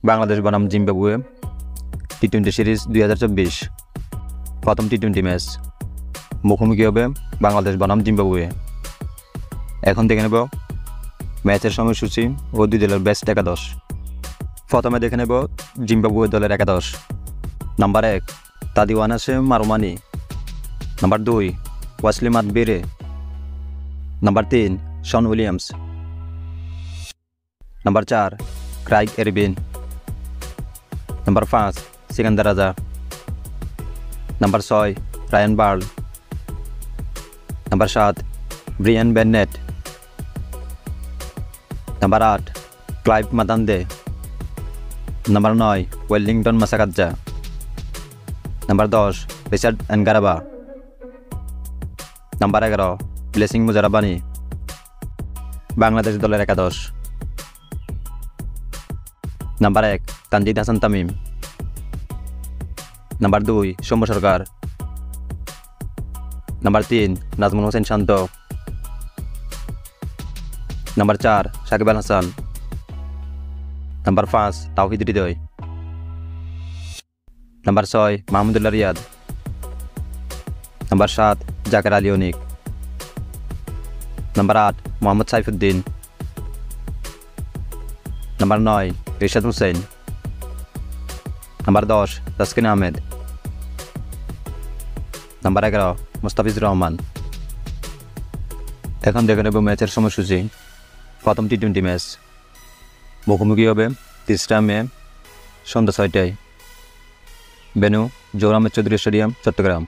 বাংলাদেশ বনাম Zimbabwe টি-20 series 2024 প্রথম টি-20 match মুখোমুখি হবে বাংলাদেশ বনাম জিম্বাবুয়ে। এখন দেখে নেব ম্যাচের সময়সূচি ও দুই দলের বেস্ট একাদশ। প্রথমে দেখে নেব জিম্বাবুয়ে দলের একাদশ। Number 1 Tadiwanashe Marumani, number 2 Wessly Madhevere, number 3 Sean Williams, number 4 Craig Ervine, number 5 Sikandar Raza, number 6 Ryan Burl, number 7 Brian Bennett, number 8 Clive Madande, number 9 Wellington Masakadza, number 10 Richard Ngarava, number 11 Blessing Muzarabani. Bangladesh দলের একাদশ। Number 1 Tanzid Hasan Tamim, number 2 Soumya Sarkar, number 3 Najmul Hossain Shanto, number 4 Shakib Al Hasan, number 5 Towhid Hridoy, number 6 Mahmudullah Riyad, number 7 Jaker Ali Anik, number 8 Mohammad Saifuddin, number 9 Rishad Hossain, number 10 Taskin Ahmed, number 11 Mustafizur Rahman. এখন দেখে নেব ম্যাচের সময়সূচি। প্রথম টি-20 match মুখোমুখি হবে 3 মে সন্ধ্যা 6টায়। Venue Zahur Ahmed Chowdhury stadium, Chittagong.